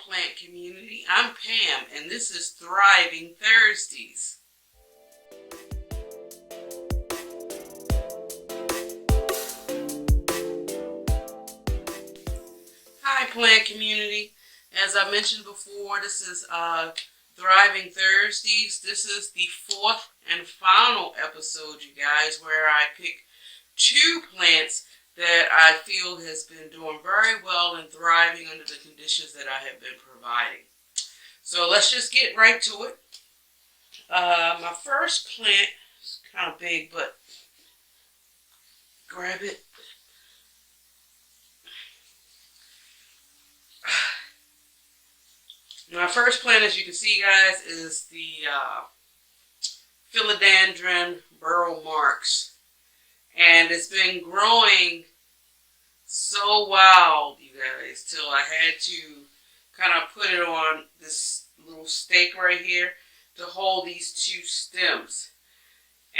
plant community. I'm Pam, and this is Thriving Thursdays. Hi, plant community. As I mentioned before, this is Thriving Thursdays. This is the fourth and final episode, you guys, where I pick two plants that I feel has been doing very well and thriving under the conditions that I have been providing. So let's just get right to it. My first plant is kind of big, but grab it. My first plant, as you can see, guys, is the Philodendron burlmarks. And it's been growing so wild, you guys, till I had to kind of put it on this little stake right here to hold these two stems.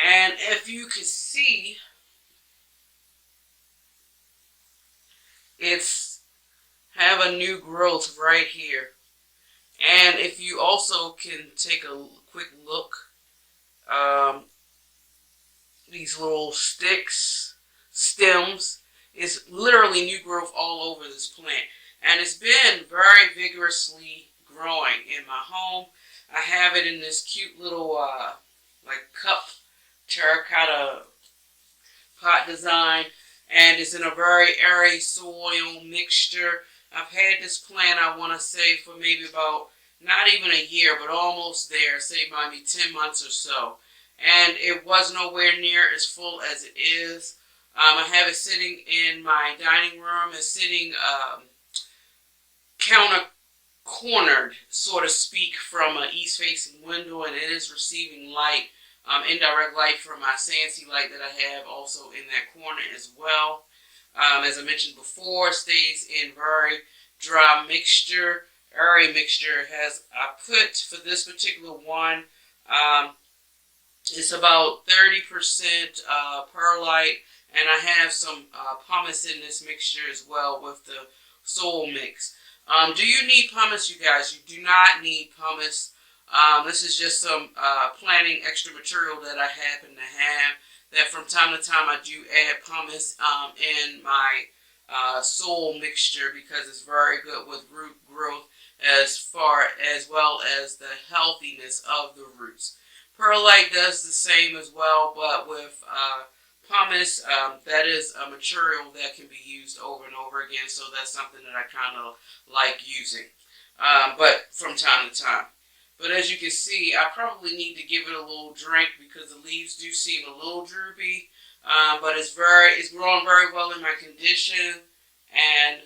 And if you can see, it's have a new growth right here. And if you also can take a quick look, these little stems, is literally new growth all over this plant. And it's been very vigorously growing in my home. I have it in this cute little like cup terracotta pot design. And it's in a very airy soil mixture. I've had this plant, I want to say, for maybe about not even a year, but almost there, say maybe 10 months or so. And it was nowhere near as full as it is. I have it sitting in my dining room. It's sitting counter-cornered, so to speak, from an east-facing window, and it is receiving light, indirect light from my Sansi light that I have also in that corner as well. As I mentioned before, it stays in very dry mixture, airy mixture. I put for this particular one, it's about 30% perlite, and I have some pumice in this mixture as well with the soil mix. Do you need pumice, you guys? You do not need pumice. This is just some planting extra material that I happen to have, that from time to time I do add pumice in my soil mixture because it's very good with root growth as well as the healthiness of the roots. Perlite does the same as well, but with pumice, that is a material that can be used over and over again, so that's something that I kind of like using, but from time to time. But as you can see, I probably need to give it a little drink because the leaves do seem a little droopy, but it's growing very well in my condition, and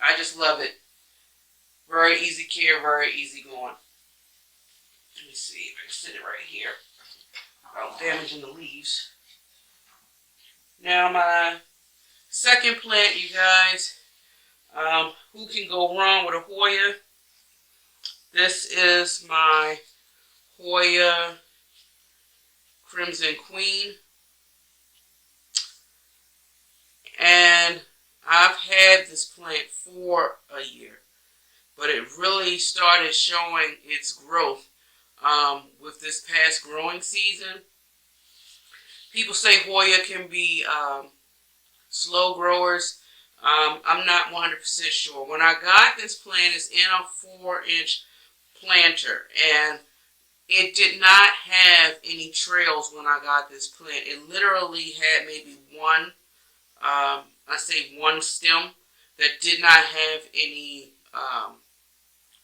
I just love it. Very easy care, very easy going. Let me see if I can sit it right here without damaging the leaves. Now my second plant, you guys, who can go wrong with a Hoya? This is my Hoya Crimson Queen. And I've had this plant for a year, but it really started showing its growth with this past growing season. People say Hoya can be slow growers. I'm not 100% sure. When I got this plant, it's in a 4-inch planter, and it did not have any trails when I got this plant. It literally had maybe one stem that did not have any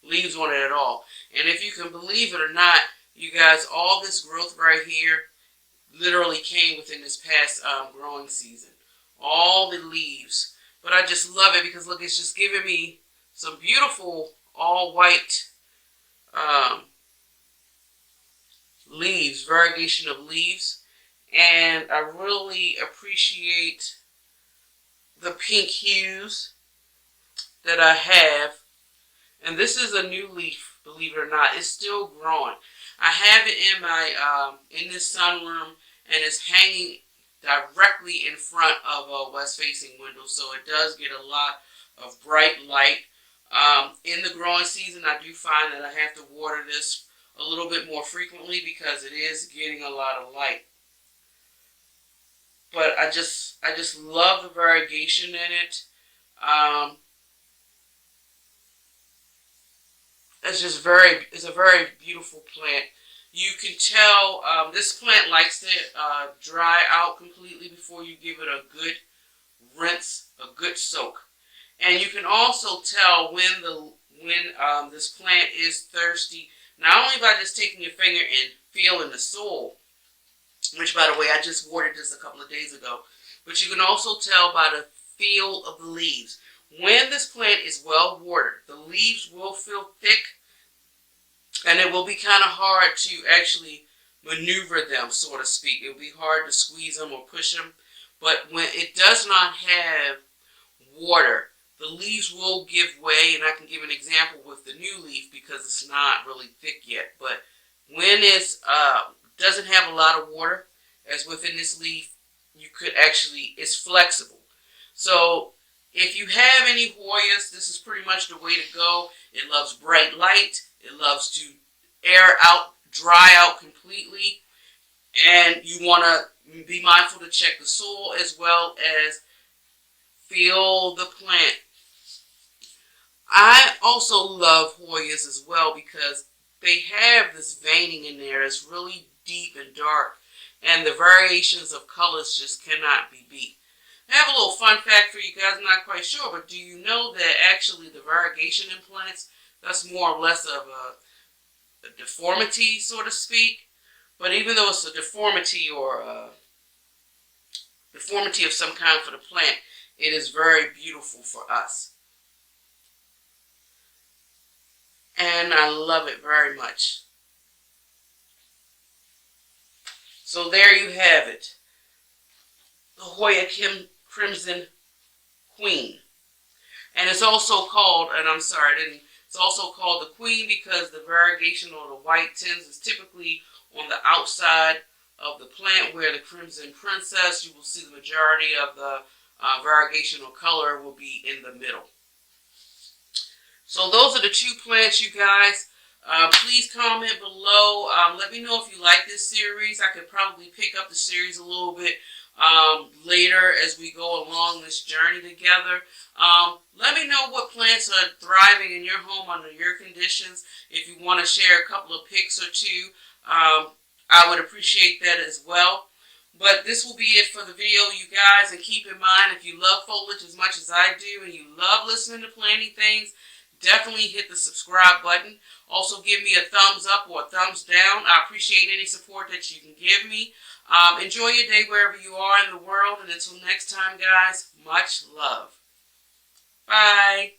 leaves on it at all. And if you can believe it or not, you guys, all this growth right here literally came within this past growing season. All the leaves. But I just love it because look, it's just giving me some beautiful all white leaves, variegation of leaves. And I really appreciate the pink hues that I have. And this is a new leaf, believe it or not. It's still growing. I have it in my in this sunroom, and it's hanging directly in front of a west-facing window, so it does get a lot of bright light In the growing season, I do find that I have to water this a little bit more frequently because it is getting a lot of light. But I just love the variegation in it. Um, it's a very beautiful plant. You can tell this plant likes to dry out completely before you give it a good rinse, a good soak. And you can also tell when this plant is thirsty, not only by just taking your finger and feeling the soil, which by the way I just watered this a couple of days ago, but you can also tell by the feel of the leaves. When this plant is well watered, the leaves will feel thick and it will be kind of hard to actually maneuver them, so to speak. It will be hard to squeeze them or push them. But when it does not have water, the leaves will give way, and I can give an example with the new leaf because it's not really thick yet. But when it doesn't have a lot of water, as within this leaf, you could actually, it's flexible. So if you have any Hoyas, this is pretty much the way to go. It loves bright light. It loves to air out, dry out completely. And you want to be mindful to check the soil as well as feel the plant. I also love Hoyas as well because they have this veining in there that's really deep and dark, and the variations of colors just cannot be beat. I have a little fun fact for you guys. I'm not quite sure, but do you know that actually the variegation in plants, that's more or less of a deformity, so to speak. But even though it's a deformity or a deformity of some kind for the plant, it is very beautiful for us. And I love it very much. So there you have it. The Hoya Crimson Queen. And it's also called, and I'm sorry, it's also called the Queen because the variegation or the white tints is typically on the outside of the plant, where the Crimson Princess, you will see the majority of the variegation or color will be in the middle. So those are the two plants, you guys. Please comment below. Let me know if you like this series. I could probably pick up the series a little bit later as we go along this journey together. Let me know what plants are thriving in your home under your conditions. If you want to share a couple of pics or two, I would appreciate that as well. But this will be it for the video, you guys. And keep in mind, if you love foliage as much as I do and you love listening to planting things, definitely hit the subscribe button. Also, give me a thumbs up or a thumbs down. I appreciate any support that you can give me. Enjoy your day wherever you are in the world. And until next time, guys, much love. Bye.